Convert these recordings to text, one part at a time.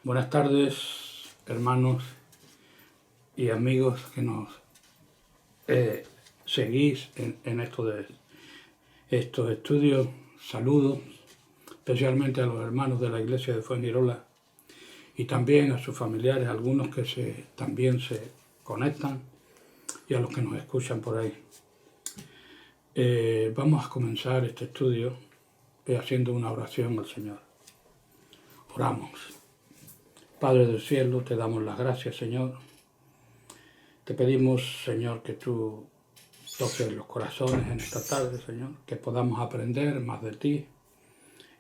Buenas tardes, hermanos y amigos que nos seguís en estos estudios. Saludos especialmente a los hermanos de la iglesia de Fuengirola y también a sus familiares, algunos que también se conectan, y a los que nos escuchan por ahí. Vamos a comenzar este estudio haciendo una oración al Señor. Oramos. Padre del cielo, te damos las gracias, Señor. Te pedimos, Señor, que tú toques los corazones en esta tarde, Señor, que podamos aprender más de ti.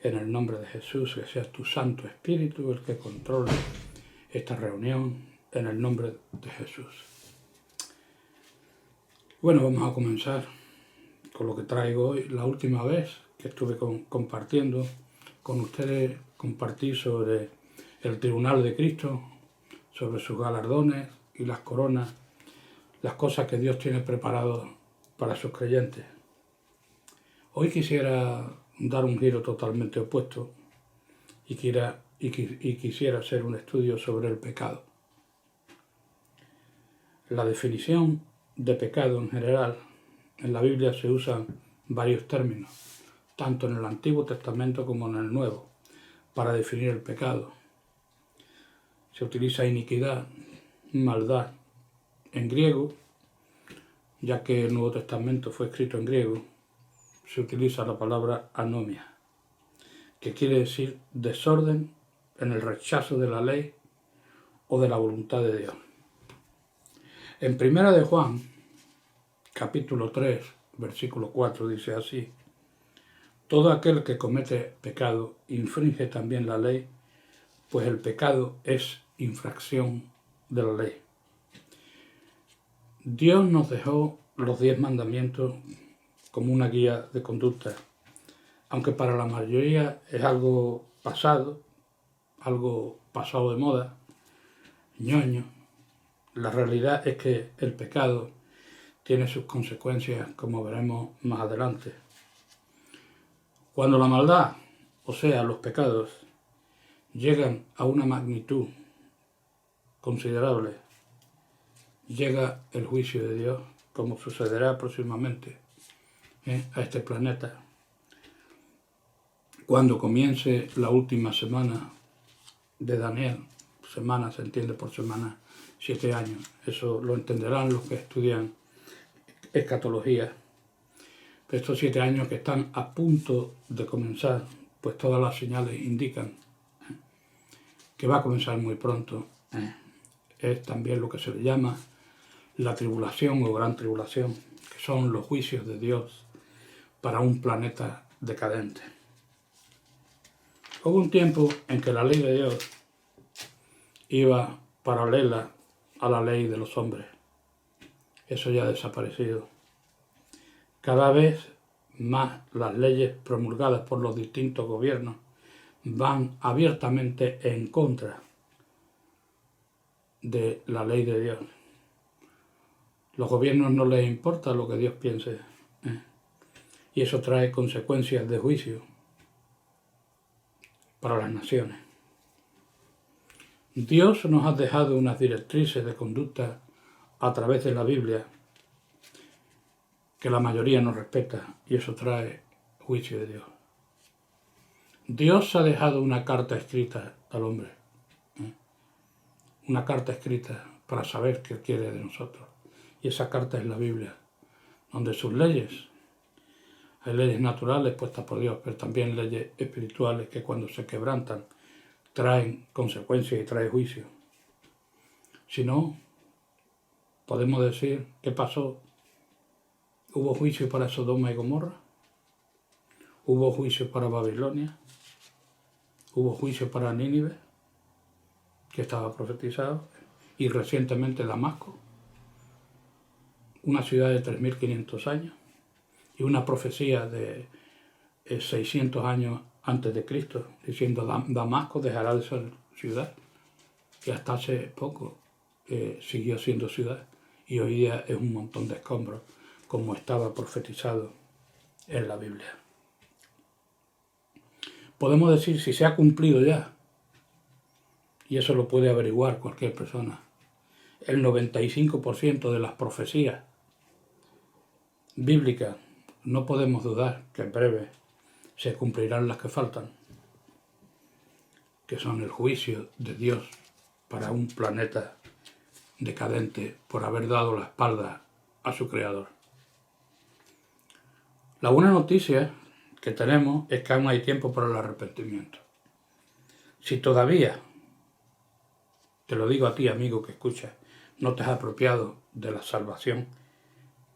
En el nombre de Jesús, que seas tu Santo Espíritu el que controle esta reunión, en el nombre de Jesús. Bueno, vamos a comenzar con lo que traigo hoy. La última vez que estuve compartiendo con ustedes, compartí sobre el tribunal de Cristo, sobre sus galardones y las coronas, las cosas que Dios tiene preparado para sus creyentes. Hoy quisiera dar un giro totalmente opuesto y quisiera hacer un estudio sobre el pecado. La definición de pecado en general, en la Biblia se usan varios términos, tanto en el Antiguo Testamento como en el Nuevo, para definir el pecado. Se utiliza iniquidad, maldad en griego, ya que el Nuevo Testamento fue escrito en griego. Se utiliza la palabra anomia, que quiere decir desorden en el rechazo de la ley o de la voluntad de Dios. En 1 de Juan, capítulo 3, versículo 4, dice así: todo aquel que comete pecado infringe también la ley, pues el pecado es infracción de la ley. Dios nos dejó los 10 mandamientos como una guía de conducta, aunque para la mayoría es algo pasado de moda, ñoño. La realidad es que el pecado tiene sus consecuencias, como veremos más adelante. Cuando la maldad, o sea, los pecados, llegan a una magnitud considerable, llega el juicio de Dios, como sucederá próximamente a este planeta. Cuando comience la última semana de Daniel, semana se entiende por semana, 7 años, eso lo entenderán los que estudian escatología. Estos 7 años que están a punto de comenzar, pues todas las señales indican que va a comenzar muy pronto. Es también lo que se le llama la tribulación o gran tribulación, que son los juicios de Dios para un planeta decadente. Hubo un tiempo en que la ley de Dios iba paralela a la ley de los hombres. Eso ya ha desaparecido. Cada vez más las leyes promulgadas por los distintos gobiernos van abiertamente en contra de la ley de Dios. Los gobiernos no les importa lo que Dios piense, y eso trae consecuencias de juicio para las naciones. Dios nos ha dejado unas directrices de conducta a través de la Biblia que la mayoría no respeta, y eso trae juicio de Dios. Dios ha dejado una carta escrita al hombre, una carta escrita para saber qué quiere de nosotros, y esa carta es la Biblia, donde sus leyes, hay leyes naturales puestas por Dios, pero también leyes espirituales que cuando se quebrantan traen consecuencias y traen juicio. Si no, podemos decir, ¿qué pasó? ¿Hubo juicio para Sodoma y Gomorra? ¿Hubo juicio para Babilonia? ¿Hubo juicio para Nínive, que estaba profetizado? Y recientemente Damasco, una ciudad de 3.500 años, y una profecía de 600 años antes de Cristo, diciendo Damasco dejará de ser ciudad, y hasta hace poco siguió siendo ciudad, y hoy día es un montón de escombros, como estaba profetizado en la Biblia. Podemos decir si se ha cumplido ya, Y eso lo puede averiguar cualquier persona. El 95% de las profecías bíblicas, no podemos dudar que en breve se cumplirán las que faltan, que son el juicio de Dios para un planeta decadente por haber dado la espalda a su creador. La buena noticia que tenemos es que aún hay tiempo para el arrepentimiento. Si todavía, te lo digo a ti, amigo que escuchas, no te has apropiado de la salvación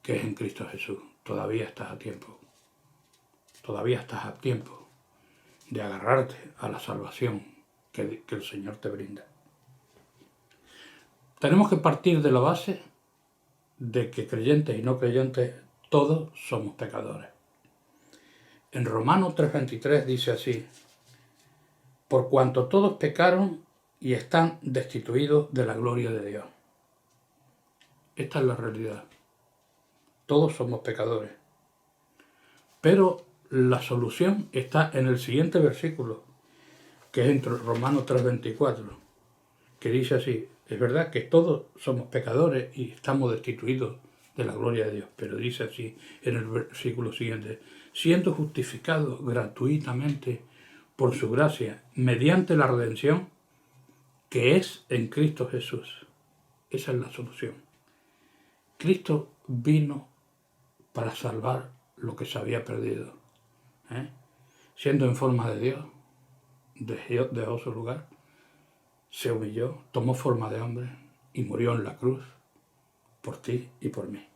que es en Cristo Jesús, todavía estás a tiempo. Todavía estás a tiempo de agarrarte a la salvación que el Señor te brinda. Tenemos que partir de la base de que creyentes y no creyentes todos somos pecadores. En Romanos 3:23 dice así: por cuanto todos pecaron y están destituidos de la gloria de Dios. Esta es la realidad. Todos somos pecadores. Pero la solución está en el siguiente versículo, que es en Romanos 3:24, que dice así: es verdad que todos somos pecadores y estamos destituidos de la gloria de Dios, pero dice así en el versículo siguiente: siendo justificados gratuitamente por su gracia, mediante la redención que es en Cristo Jesús. Esa es la solución. Cristo vino para salvar lo que se había perdido. Siendo en forma de Dios, dejó su lugar, se humilló, tomó forma de hombre y murió en la cruz por ti y por mí.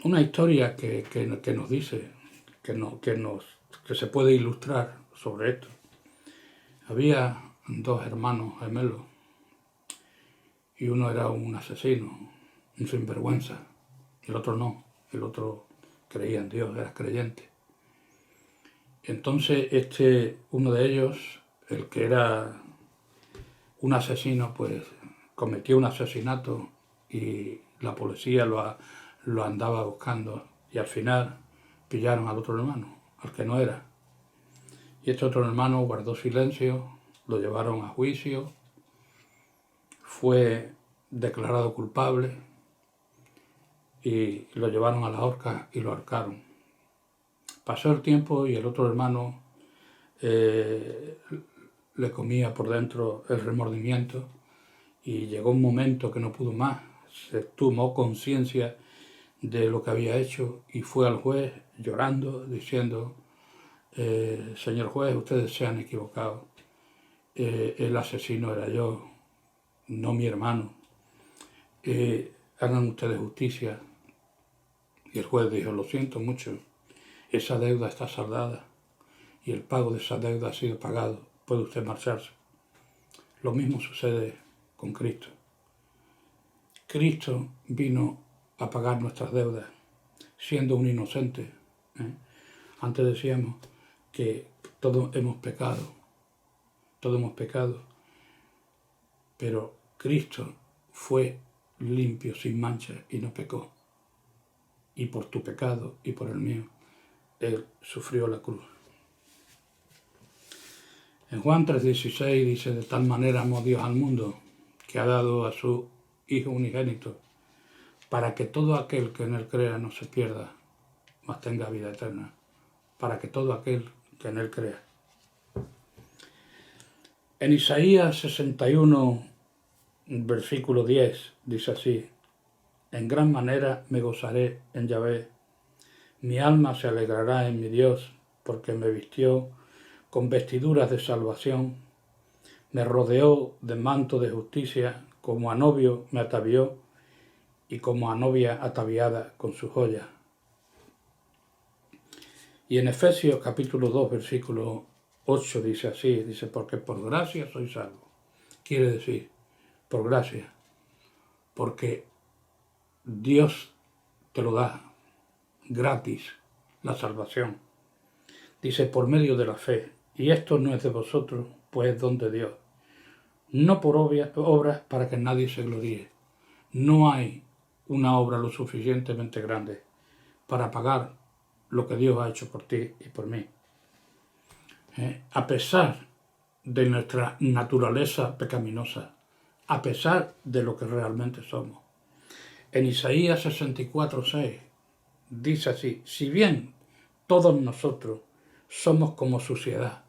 Una historia que nos dice, que se puede ilustrar sobre esto. Había dos hermanos gemelos y uno era un asesino, un sinvergüenza, el otro no, el otro creía en Dios, era creyente. Entonces uno de ellos, el que era un asesino, pues cometió un asesinato y la policía lo andaba buscando y al final pillaron al otro hermano, al que no era. Y este otro hermano guardó silencio, lo llevaron a juicio, fue declarado culpable y lo llevaron a la horca y lo ahorcaron. Pasó el tiempo y el otro hermano le comía por dentro el remordimiento y llegó un momento que no pudo más, se tomó conciencia de lo que había hecho y fue al juez llorando, diciendo: señor juez, ustedes se han equivocado, el asesino era yo, no mi hermano, hagan ustedes justicia. Y el juez dijo: lo siento mucho, esa deuda está saldada y el pago de esa deuda ha sido pagado, puede usted marcharse. Lo mismo sucede con Cristo. Cristo vino a pagar nuestras deudas, siendo un inocente. Antes decíamos que todos hemos pecado, pero Cristo fue limpio, sin mancha, y no pecó. Y por tu pecado y por el mío, Él sufrió la cruz. En Juan 3:16 dice: de tal manera amó Dios al mundo, que ha dado a su Hijo unigénito, para que todo aquel que en Él crea no se pierda, mas tenga vida eterna. Para que todo aquel que en Él crea. En Isaías 61, versículo 10, dice así: en gran manera me gozaré en Yahvé, mi alma se alegrará en mi Dios, porque me vistió con vestiduras de salvación, me rodeó de manto de justicia, como a novio me atavió, y como a novia ataviada con sus joyas. Y en Efesios capítulo 2, versículo 8 dice así, dice: porque por gracia soy salvo. Quiere decir, por gracia, porque Dios te lo da gratis, la salvación. Dice: por medio de la fe, y esto no es de vosotros, pues es don de Dios, no por obras para que nadie se gloríe. No hay una obra lo suficientemente grande para pagar lo que Dios ha hecho por ti y por mí. A pesar de nuestra naturaleza pecaminosa, a pesar de lo que realmente somos. En Isaías 64:6 dice así: si bien todos nosotros somos como suciedad,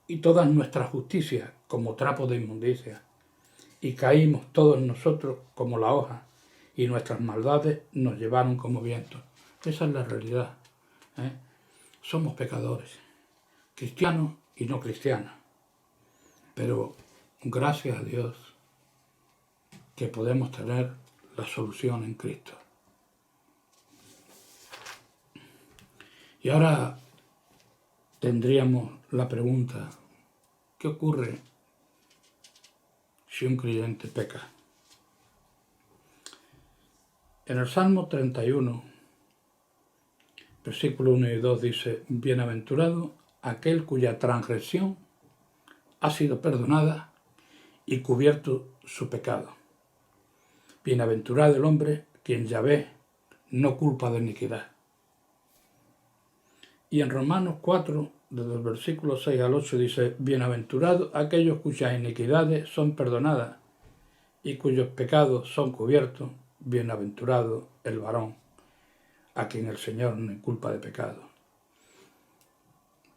y todas nuestras justicias como trapo de inmundicia, y caímos todos nosotros como la hoja, y nuestras maldades nos llevaron como viento. Esa es la realidad, ¿eh? Somos pecadores, cristianos y no cristianos, pero gracias a Dios que podemos tener la solución en Cristo. Y ahora tendríamos la pregunta: ¿qué ocurre si un creyente peca? En el Salmo 31, versículo 1 y 2 dice: bienaventurado aquel cuya transgresión ha sido perdonada y cubierto su pecado. Bienaventurado el hombre quien Yahvé no culpa de iniquidad. Y en Romanos 4, desde el versículo 6 al 8 dice: bienaventurados aquellos cuyas iniquidades son perdonadas y cuyos pecados son cubiertos. Bienaventurado el varón a quien el Señor no inculpa de pecado.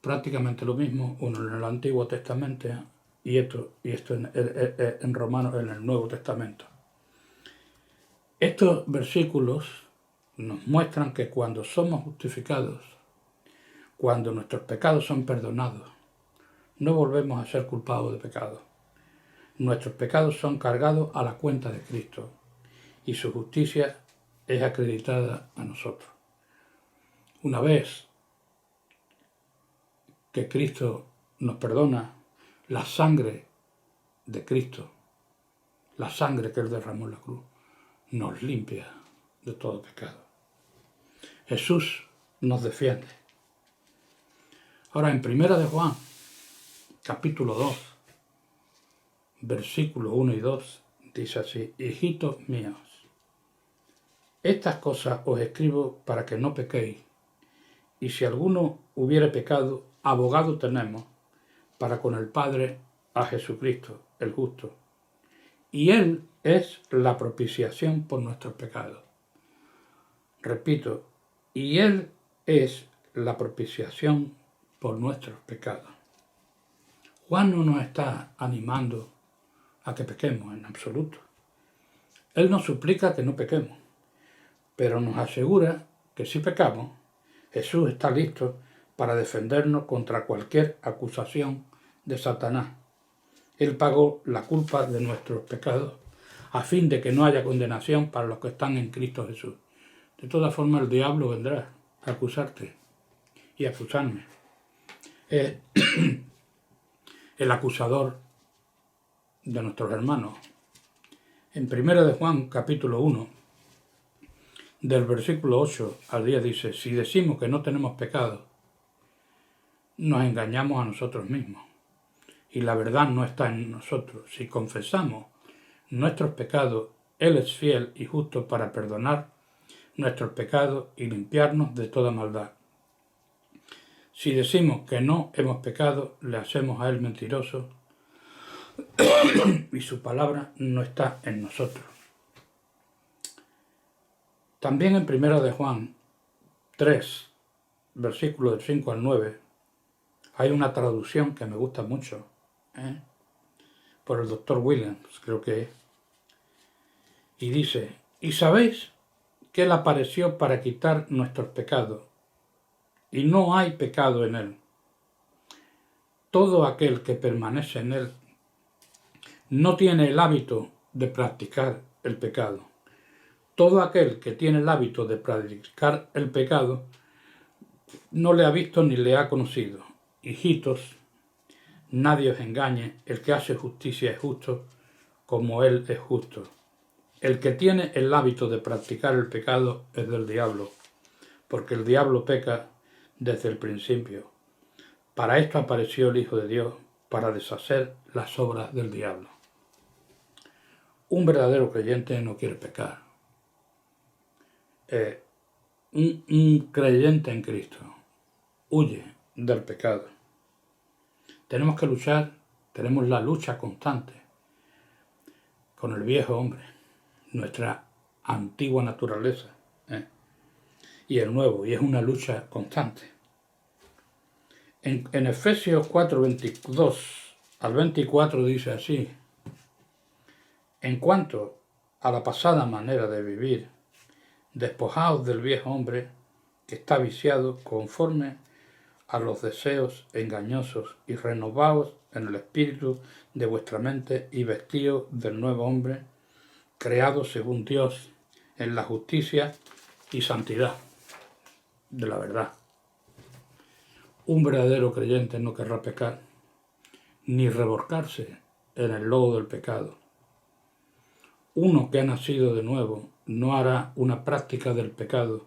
Prácticamente lo mismo, uno en el Antiguo Testamento y esto en Romanos, en el Nuevo Testamento. Estos versículos nos muestran que cuando somos justificados, cuando nuestros pecados son perdonados, no volvemos a ser culpados de pecado. Nuestros pecados son cargados a la cuenta de Cristo y su justicia es acreditada a nosotros. Una vez que Cristo nos perdona, la sangre de Cristo, la sangre que Él derramó en la cruz, nos limpia de todo pecado. Jesús nos defiende. Ahora, en 1 de Juan, capítulo 2, versículos 1 y 2, dice así: hijitos míos, estas cosas os escribo para que no pequéis, y si alguno hubiere pecado, abogado tenemos para con el Padre a Jesucristo, el justo. Y Él es la propiciación por nuestros pecados. Repito, y Él es la propiciación por nuestros pecados. Juan no nos está animando a que pequemos en absoluto. Él nos suplica que no pequemos, pero nos asegura que si pecamos, Jesús está listo para defendernos contra cualquier acusación de Satanás. Él pagó la culpa de nuestros pecados a fin de que no haya condenación para los que están en Cristo Jesús. De todas formas, el diablo vendrá a acusarte y a acusarme. El acusador de nuestros hermanos. En 1 de Juan, capítulo 1, del versículo 8 al 10 dice: si decimos que no tenemos pecado, nos engañamos a nosotros mismos, y la verdad no está en nosotros. Si confesamos nuestros pecados, Él es fiel y justo para perdonar nuestros pecados y limpiarnos de toda maldad. Si decimos que no hemos pecado, le hacemos a Él mentiroso y su palabra no está en nosotros. También en 1 de Juan 3, versículos del 5 al 9, hay una traducción que me gusta mucho, por el Dr. Williams, creo que es, y dice: y sabéis que Él apareció para quitar nuestros pecados, y no hay pecado en Él. Todo aquel que permanece en Él no tiene el hábito de practicar el pecado. Todo aquel que tiene el hábito de practicar el pecado no le ha visto ni le ha conocido. Hijitos, nadie os engañe, el que hace justicia es justo, como Él es justo. El que tiene el hábito de practicar el pecado es del diablo, porque el diablo peca desde el principio. Para esto apareció el Hijo de Dios, para deshacer las obras del diablo. Un verdadero creyente no quiere pecar. Un creyente en Cristo huye del pecado. Tenemos que luchar, tenemos la lucha constante con el viejo hombre, nuestra antigua naturaleza, y el nuevo, y es una lucha constante. En Efesios 4, 22 al 24 dice así: en cuanto a la pasada manera de vivir, despojaos del viejo hombre que está viciado conforme a los deseos engañosos y renovaos en el espíritu de vuestra mente y vestíos del nuevo hombre, creado según Dios en la justicia y santidad de la verdad. Un verdadero creyente no querrá pecar, ni revolcarse en el lodo del pecado. Uno que ha nacido de nuevo no hará una práctica del pecado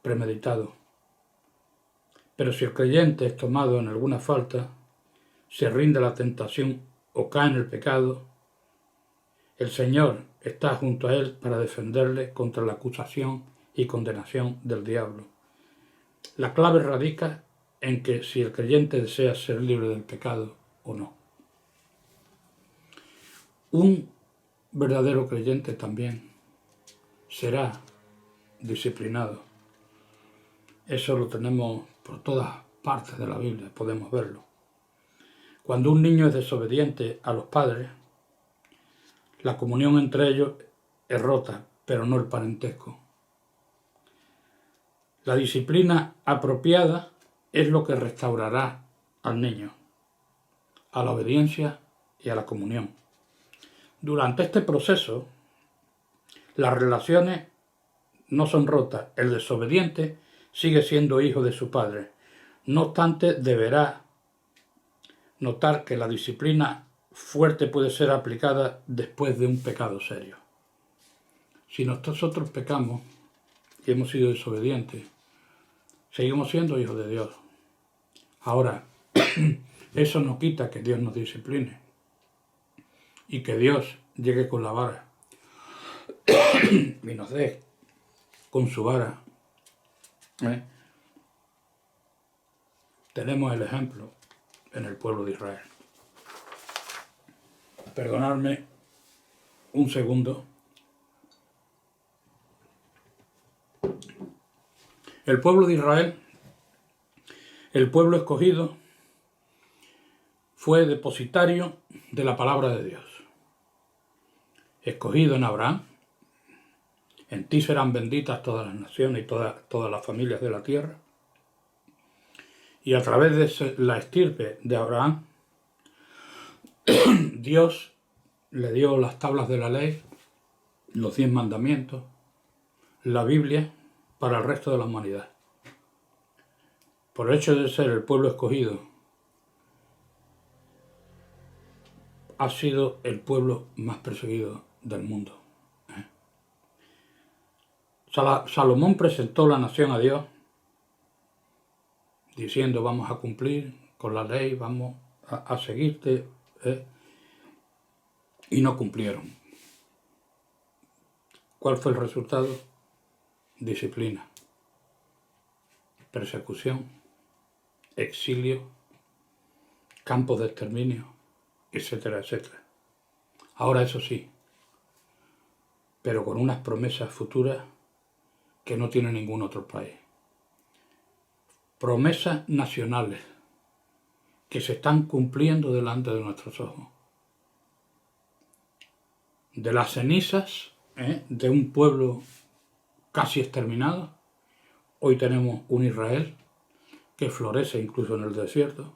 premeditado. Pero si el creyente es tomado en alguna falta, se rinde a la tentación o cae en el pecado, el Señor está junto a él para defenderle contra la acusación y condenación del diablo. La clave radica en que si el creyente desea ser libre del pecado o no. Un verdadero creyente también será disciplinado. Eso lo tenemos por todas partes de la Biblia, podemos verlo. Cuando un niño es desobediente a los padres, la comunión entre ellos es rota, pero no el parentesco. La disciplina apropiada es lo que restaurará al niño, a la obediencia y a la comunión. Durante este proceso, las relaciones no son rotas. El desobediente sigue siendo hijo de su padre. No obstante, deberá notar que la disciplina fuerte puede ser aplicada después de un pecado serio. Si nosotros pecamos y hemos sido desobedientes, seguimos siendo hijos de Dios. Ahora, eso no quita que Dios nos discipline y que Dios llegue con la vara y nos dé con su vara. Tenemos el ejemplo en el pueblo de Israel. Perdonadme un segundo. El pueblo de Israel, el pueblo escogido, fue depositario de la palabra de Dios. Escogido en Abraham, en ti serán benditas todas las naciones y todas las familias de la tierra. Y a través de la estirpe de Abraham, Dios le dio las tablas de la ley, los 10 mandamientos, la Biblia, para el resto de la humanidad. Por el hecho de ser el pueblo escogido, ha sido el pueblo más perseguido del mundo. Salomón presentó la nación a Dios, diciendo: vamos a cumplir con la ley, vamos a seguirte, y no cumplieron. ¿Cuál fue el resultado? Disciplina, persecución, exilio, campos de exterminio, etcétera, etcétera. Ahora eso sí, pero con unas promesas futuras que no tiene ningún otro país. Promesas nacionales que se están cumpliendo delante de nuestros ojos. De las cenizas de un pueblo casi exterminado, hoy tenemos un Israel que florece incluso en el desierto,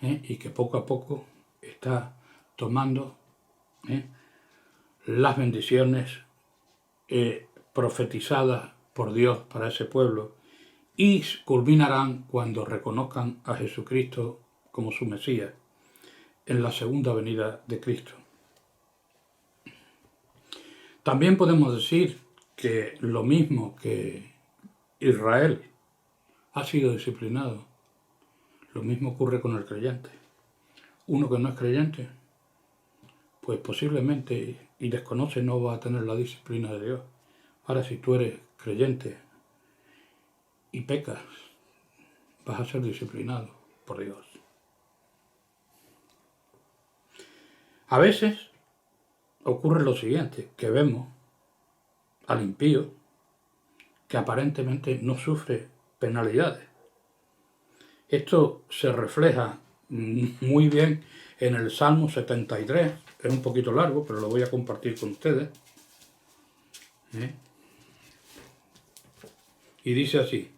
y que poco a poco está tomando las bendiciones profetizadas por Dios para ese pueblo, y culminarán cuando reconozcan a Jesucristo como su Mesías en la segunda venida de Cristo. También podemos decir que lo mismo que Israel ha sido disciplinado, lo mismo ocurre con el creyente. Uno que no es creyente, pues posiblemente y desconoce, no va a tener la disciplina de Dios. Ahora, si tú eres creyente y pecas, vas a ser disciplinado por Dios. A veces ocurre lo siguiente, que vemos al impío que aparentemente no sufre penalidades. Esto se refleja muy bien en el Salmo 73, es un poquito largo, pero lo voy a compartir con ustedes. Y dice así,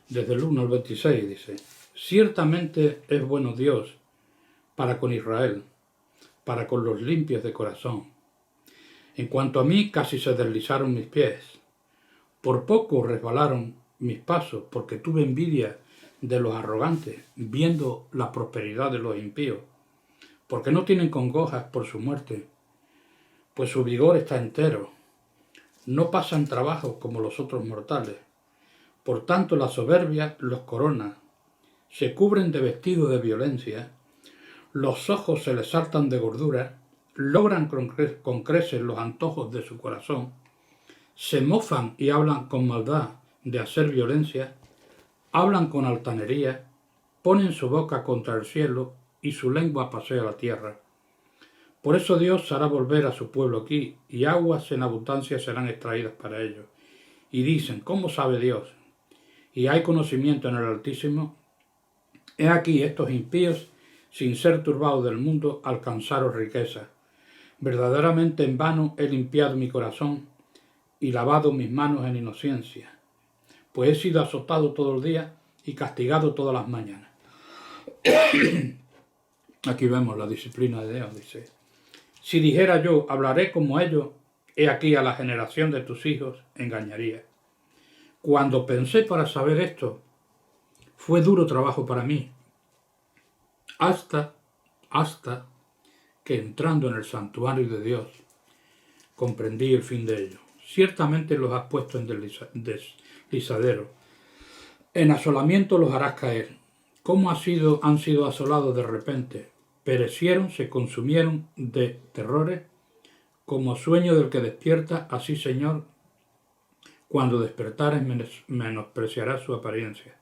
desde el 1 al 26, dice, ciertamente es bueno Dios para con Israel, para con los limpios de corazón. En cuanto a mí, casi se deslizaron mis pies. Por poco resbalaron mis pasos, porque tuve envidia de los arrogantes, viendo la prosperidad de los impíos, porque no tienen congojas por su muerte, pues su vigor está entero. No pasan trabajo como los otros mortales. Por tanto, la soberbia los corona. Se cubren de vestido de violencia, los ojos se les saltan de gordura, logran con creces los antojos de su corazón, se mofan y hablan con maldad de hacer violencia, hablan con altanería, ponen su boca contra el cielo y su lengua pasea la tierra. Por eso Dios hará volver a su pueblo aquí, y aguas en abundancia serán extraídas para ellos. Y dicen, ¿cómo sabe Dios? Y hay conocimiento en el Altísimo. He aquí estos impíos, sin ser turbados del mundo, alcanzaron riqueza. Verdaderamente en vano he limpiado mi corazón y lavado mis manos en inocencia, pues he sido azotado todo el día y castigado todas las mañanas. Aquí vemos la disciplina de Dios, dice. Si dijera yo, hablaré como ellos, he aquí a la generación de tus hijos engañaría. Cuando pensé para saber esto, fue duro trabajo para mí, hasta que entrando en el santuario de Dios, comprendí el fin de ello. Ciertamente los has puesto en deslizadero, en asolamiento los harás caer. ¿Cómo han sido asolados de repente? Perecieron, se consumieron de terrores, como sueño del que despierta, así Señor, cuando despertares menospreciarás su apariencia.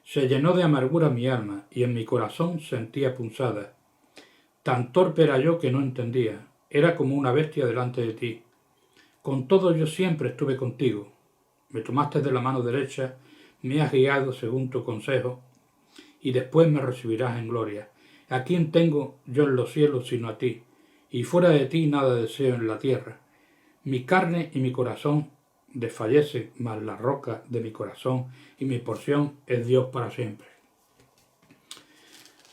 Se llenó de amargura mi alma, y en mi corazón sentía punzadas. Tan torpe era yo que no entendía, era como una bestia delante de ti. Con todo yo siempre estuve contigo. Me tomaste de la mano derecha, me has guiado según tu consejo, y después me recibirás en gloria. ¿A quién tengo yo en los cielos sino a ti? Y fuera de ti nada deseo en la tierra. Mi carne y mi corazón desfallecen, mas la roca de mi corazón y mi porción es Dios para siempre.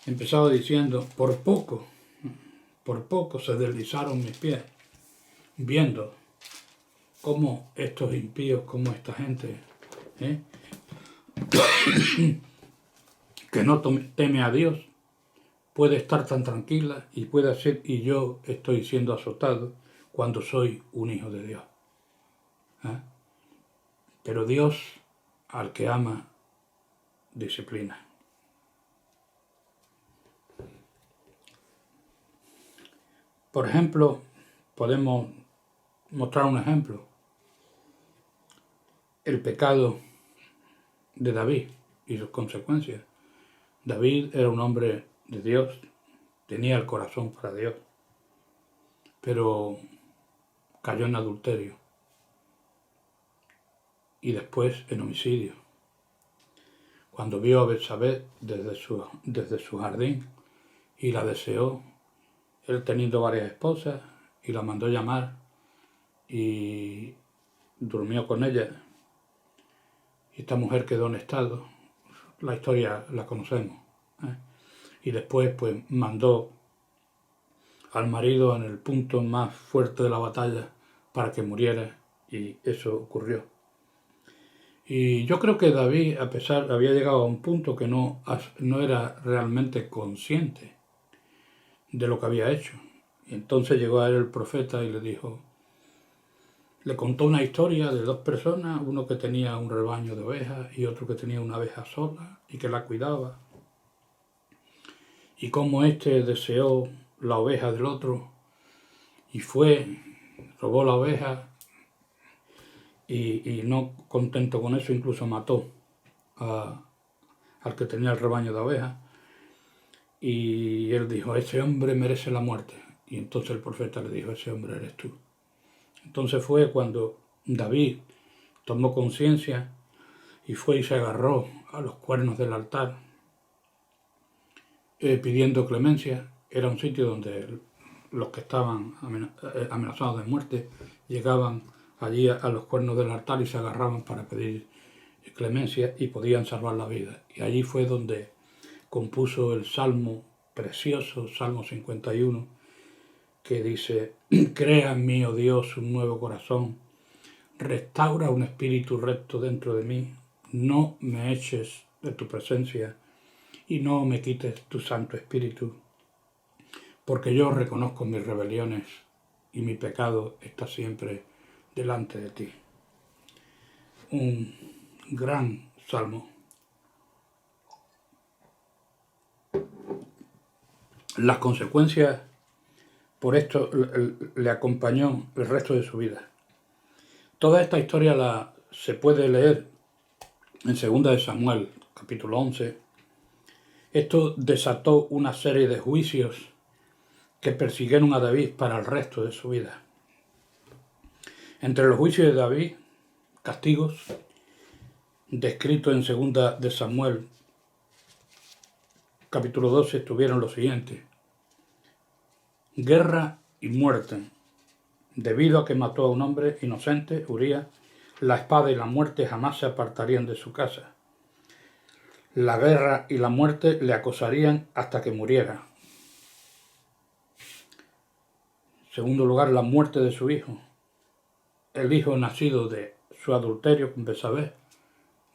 Empezaba diciendo, por poco se deslizaron mis pies, viendo cómo estos impíos, cómo esta gente, que no teme a Dios, puede estar tan tranquila y puede ser, y yo estoy siendo azotado cuando soy un hijo de Dios. Pero Dios, al que ama, disciplina. Por ejemplo, podemos mostrar un ejemplo. El pecado de David y sus consecuencias. David era un hombre de Dios, tenía el corazón para Dios, pero cayó en adulterio y después en homicidio. Cuando vio a Betsabé desde su jardín y la deseó, él teniendo varias esposas, y la mandó llamar y durmió con ella. Y esta mujer quedó en estado, la historia la conocemos. Y después pues mandó al marido en el punto más fuerte de la batalla para que muriera, y eso ocurrió. Y yo creo que David, a pesar, había llegado a un punto que no era realmente consciente de lo que había hecho. Y entonces llegó a él el profeta y le contó una historia de dos personas, uno que tenía un rebaño de ovejas y otro que tenía una oveja sola y que la cuidaba. Y cómo éste deseó la oveja del otro y fue, robó la oveja y no contento con eso, incluso mató al que tenía el rebaño de ovejas. y él dijo, ese hombre merece la muerte. Y entonces el profeta le dijo, ese hombre eres tú. Entonces fue cuando David tomó conciencia y fue y se agarró a los cuernos del altar pidiendo clemencia. Era un sitio donde los que estaban amenazados de muerte llegaban allí a los cuernos del altar y se agarraban para pedir clemencia y podían salvar la vida. Y allí fue donde compuso el salmo precioso, Salmo 51, que dice, crea en mí, oh Dios, un nuevo corazón, restaura un espíritu recto dentro de mí, no me eches de tu presencia y no me quites tu Santo Espíritu, porque yo reconozco mis rebeliones y mi pecado está siempre delante de ti. Un gran salmo. Las consecuencias por esto le acompañó el resto de su vida. Toda esta historia se puede leer en 2 de Samuel, capítulo 11. Esto desató una serie de juicios que persiguieron a David para el resto de su vida. Entre los juicios de David, castigos, descritos en 2 de Samuel, capítulo 12, estuvieron los siguientes. Guerra y muerte. Debido a que mató a un hombre inocente, Urías, la espada y la muerte jamás se apartarían de su casa. La guerra y la muerte le acosarían hasta que muriera. En segundo lugar, la muerte de su hijo. El hijo nacido de su adulterio con Betsabé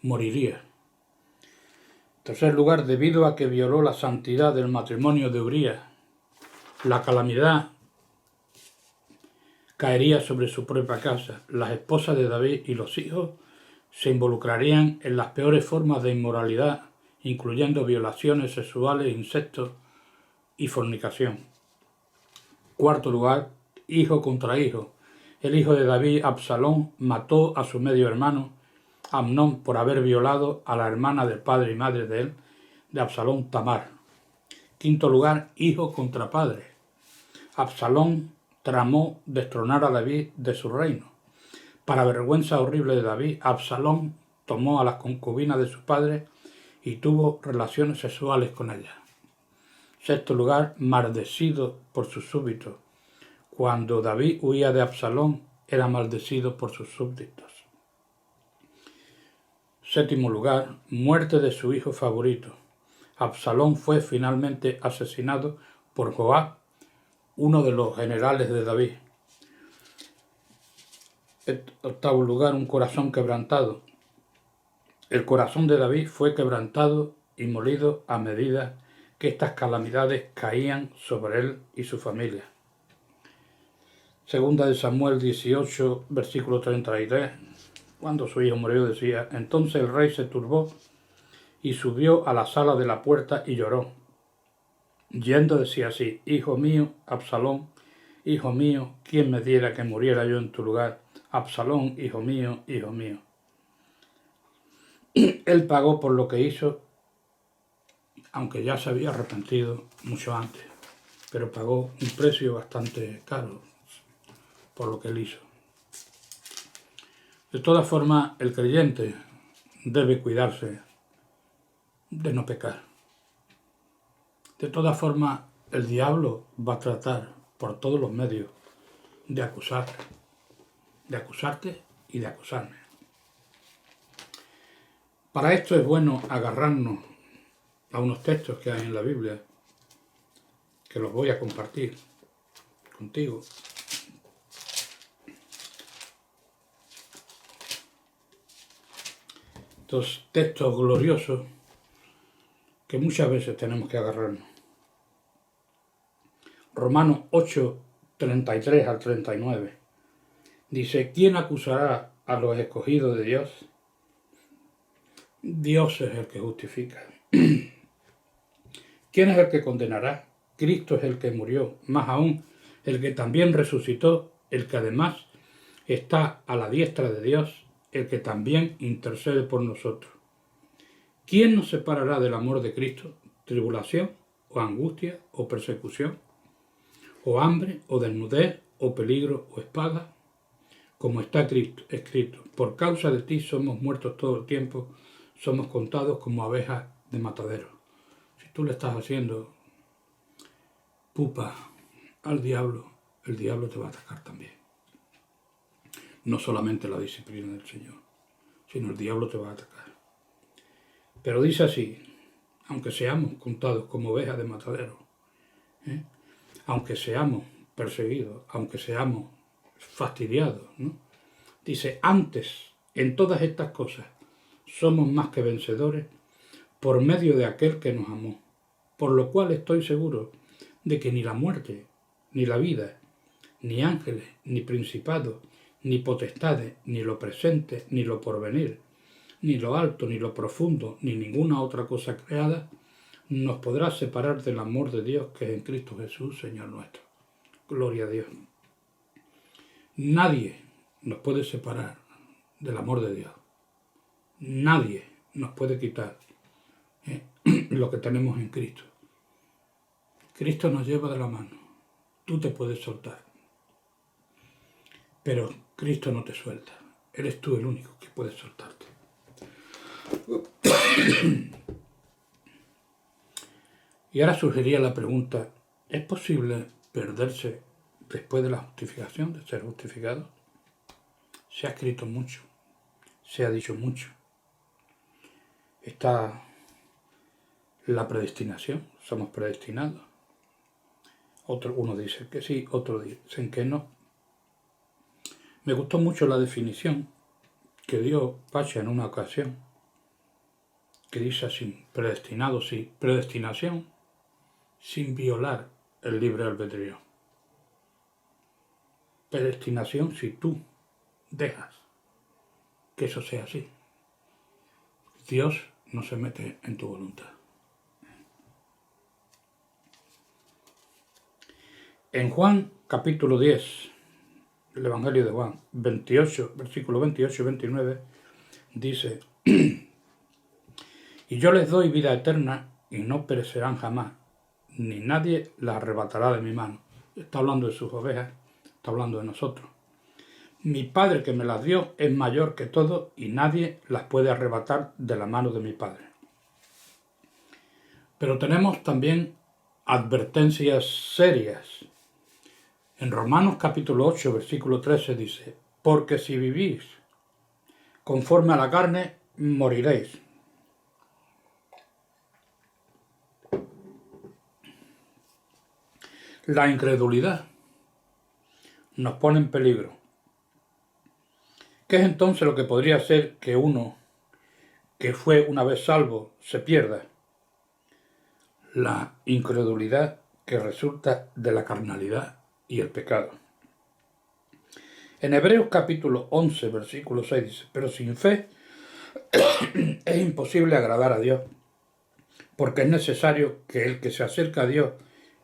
moriría. En tercer lugar, debido a que violó la santidad del matrimonio de Urías, la calamidad caería sobre su propia casa. Las esposas de David y los hijos se involucrarían en las peores formas de inmoralidad, incluyendo violaciones sexuales, incestos y fornicación. Cuarto lugar, hijo contra hijo. El hijo de David, Absalón, mató a su medio hermano, Amnón, por haber violado a la hermana del padre y madre de él, de Absalón, Tamar. Quinto lugar, hijo contra padre. Absalón tramó destronar a David de su reino. Para vergüenza horrible de David, Absalón tomó a las concubinas de su padre y tuvo relaciones sexuales con ellas. Sexto lugar, maldecido por sus súbditos. Cuando David huía de Absalón, era maldecido por sus súbditos. Séptimo lugar, muerte de su hijo favorito. Absalón fue finalmente asesinado por Joab, uno de los generales de David. Octavo lugar, un corazón quebrantado. El corazón de David fue quebrantado y molido a medida que estas calamidades caían sobre él y su familia. Segunda de Samuel 18, versículo 33, cuando su hijo murió decía, entonces el rey se turbó y subió a la sala de la puerta y lloró. Yendo decía así, hijo mío, Absalón, hijo mío, ¿quién me diera que muriera yo en tu lugar? Absalón, hijo mío, hijo mío. Él pagó por lo que hizo, aunque ya se había arrepentido mucho antes, pero pagó un precio bastante caro por lo que él hizo. De todas formas, el creyente debe cuidarse de no pecar. De todas formas, el diablo va a tratar por todos los medios de acusarte y de acusarme. Para esto es bueno agarrarnos a unos textos que hay en la Biblia, que los voy a compartir contigo. Estos textos gloriosos que muchas veces tenemos que agarrarnos. Romanos 8, 33 al 39. Dice, ¿quién acusará a los escogidos de Dios? Dios es el que justifica. ¿Quién es el que condenará? Cristo es el que murió, más aún, el que también resucitó, el que además está a la diestra de Dios, el que también intercede por nosotros. ¿Quién nos separará del amor de Cristo? ¿Tribulación, o angustia, o persecución, o hambre, o desnudez, o peligro, o espada, como está escrito, por causa de ti somos muertos todo el tiempo, somos contados como abejas de matadero. Si tú le estás haciendo pupa al diablo, el diablo te va a atacar también. No solamente la disciplina del Señor, sino el diablo te va a atacar. Pero dice así, aunque seamos contados como ovejas de matadero, aunque seamos perseguidos, aunque seamos fastidiados, ¿no? Dice, antes, en todas estas cosas, somos más que vencedores por medio de aquel que nos amó, por lo cual estoy seguro de que ni la muerte, ni la vida, ni ángeles, ni principados, ni potestades, ni lo presente, ni lo porvenir, ni lo alto, ni lo profundo, ni ninguna otra cosa creada, nos podrá separar del amor de Dios que es en Cristo Jesús, Señor nuestro. Gloria a Dios. Nadie nos puede separar del amor de Dios. Nadie nos puede quitar lo que tenemos en Cristo. Cristo nos lleva de la mano. Tú te puedes soltar, pero Cristo no te suelta. Eres tú el único que puede soltarte. Y ahora surgiría la pregunta, ¿es posible perderse después de la justificación, de ser justificado? Se ha escrito mucho, se ha dicho mucho. Está la predestinación, somos predestinados. Uno dice que sí, otros dicen que no. Me gustó mucho la definición que dio Pacha en una ocasión, que dice así, predestinado sí, predestinación sin violar el libre albedrío. Predestinación si tú dejas que eso sea así. Dios no se mete en tu voluntad. En Juan capítulo 10, el Evangelio de Juan, 28, versículos 28 y 29, dice, y yo les doy vida eterna y no perecerán jamás, ni nadie las arrebatará de mi mano. Está hablando de sus ovejas, está hablando de nosotros. Mi Padre que me las dio es mayor que todo y nadie las puede arrebatar de la mano de mi Padre. Pero tenemos también advertencias serias. En Romanos capítulo 8, versículo 13 dice, porque si vivís conforme a la carne, moriréis. La incredulidad nos pone en peligro. ¿Qué es entonces lo que podría hacer que uno que fue una vez salvo se pierda? La incredulidad que resulta de la carnalidad y el pecado. En Hebreos capítulo 11, versículo 6 dice, pero sin fe es imposible agradar a Dios, porque es necesario que el que se acerca a Dios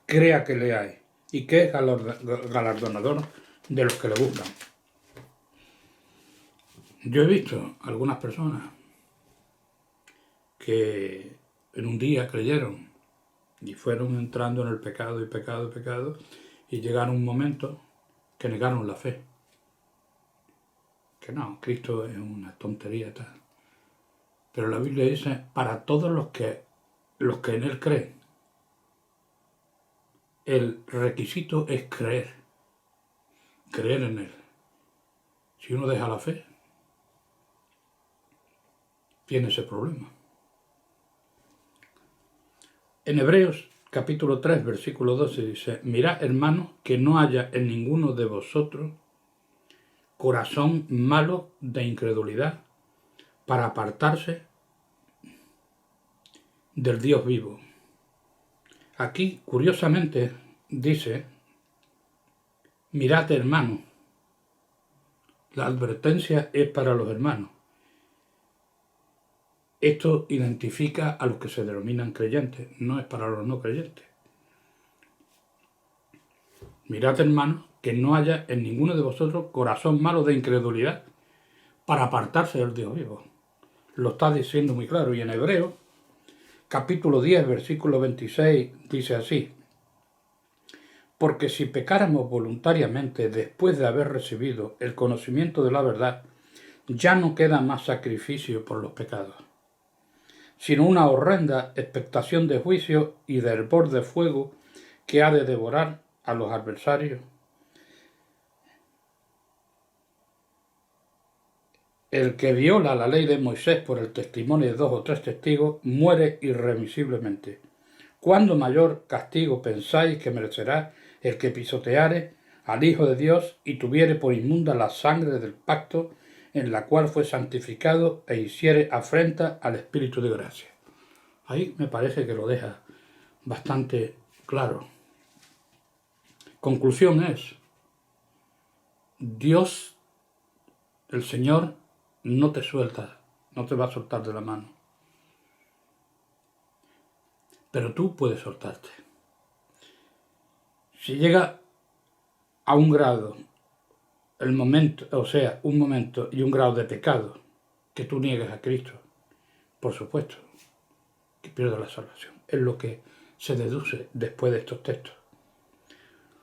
crea que le hay y que es galardonador de los que le buscan. Yo he visto algunas personas que en un día creyeron y fueron entrando en el pecado y llegaron un momento que negaron la fe. Que no, Cristo es una tontería tal. Pero la Biblia dice, para todos los que en Él creen, el requisito es creer en Él. Si uno deja la fe, tiene ese problema. En Hebreos capítulo 3, versículo 12 dice, mirad, hermanos, que no haya en ninguno de vosotros corazón malo de incredulidad para apartarse del Dios vivo. Aquí, curiosamente, dice, mirad, hermanos. La advertencia es para los hermanos. Esto identifica a los que se denominan creyentes, no es para los no creyentes. Mirad, hermanos, que no haya en ninguno de vosotros corazón malo de incredulidad para apartarse del Dios vivo. Lo está diciendo muy claro. Y en Hebreo, capítulo 10, versículo 26, dice así: porque si pecáramos voluntariamente después de haber recibido el conocimiento de la verdad, ya no queda más sacrificio por los pecados, sino una horrenda expectación de juicio y de hervor de fuego que ha de devorar a los adversarios. El que viola la ley de Moisés por el testimonio de 2 o 3 testigos muere irremisiblemente. ¿Cuándo mayor castigo pensáis que merecerá el que pisoteare al Hijo de Dios y tuviere por inmunda la sangre del pacto en la cual fue santificado e hiciere afrenta al Espíritu de gracia? Ahí me parece que lo deja bastante claro. Conclusión es: Dios, el Señor, no te suelta, no te va a soltar de la mano. Pero tú puedes soltarte. Si llega a un grado, el momento, o sea, un momento y un grado de pecado que tú niegues a Cristo, por supuesto que pierdes la salvación. Es lo que se deduce después de estos textos.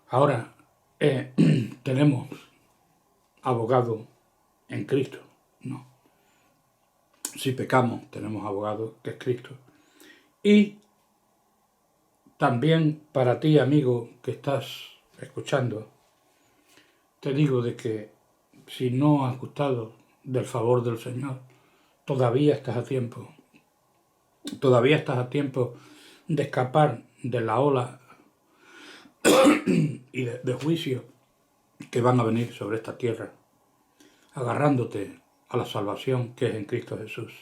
Ahora, tenemos abogado en Cristo, no. Si pecamos, tenemos abogado que es Cristo. Y también para ti, amigo, que estás escuchando, te digo de que si no has gustado del favor del Señor, todavía estás a tiempo. Todavía estás a tiempo de escapar de la ola y de juicio que van a venir sobre esta tierra, agarrándote a la salvación que es en Cristo Jesús.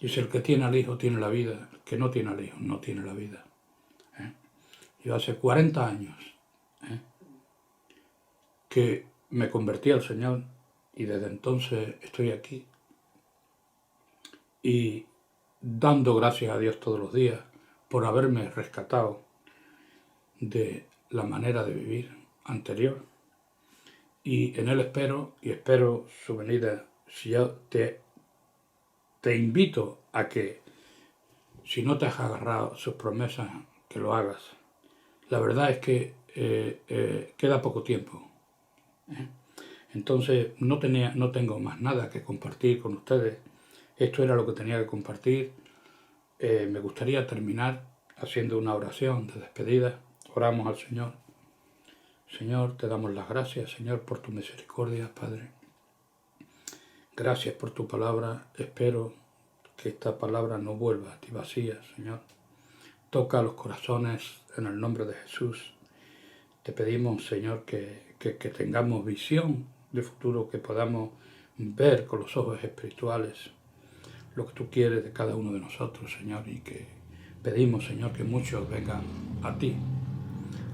Dice: el que tiene al Hijo tiene la vida, el que no tiene al Hijo no tiene la vida. Yo hace 40 años que me convertí al Señor y desde entonces estoy aquí y dando gracias a Dios todos los días por haberme rescatado de la manera de vivir anterior, y en Él espero y espero su venida. Si yo te invito a que, si no te has agarrado sus promesas, que lo hagas. La verdad es que queda poco tiempo. Entonces no tengo más nada que compartir con ustedes. Esto era lo que tenía que compartir. Me gustaría terminar haciendo una oración de despedida. Oramos al Señor. Señor, te damos las gracias, Señor, por tu misericordia, Padre. Gracias por tu palabra. Espero que esta palabra no vuelva a ti vacía, Señor. Toca los corazones en el nombre de Jesús. Te pedimos, Señor, que tengamos visión de futuro, que podamos ver con los ojos espirituales lo que tú quieres de cada uno de nosotros, Señor, y que pedimos, Señor, que muchos vengan a ti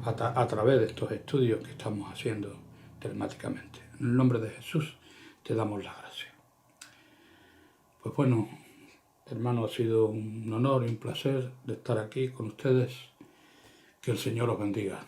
a través de estos estudios que estamos haciendo telemáticamente. En el nombre de Jesús te damos las gracias. Pues bueno, hermano, ha sido un honor y un placer de estar aquí con ustedes. Que el Señor os bendiga.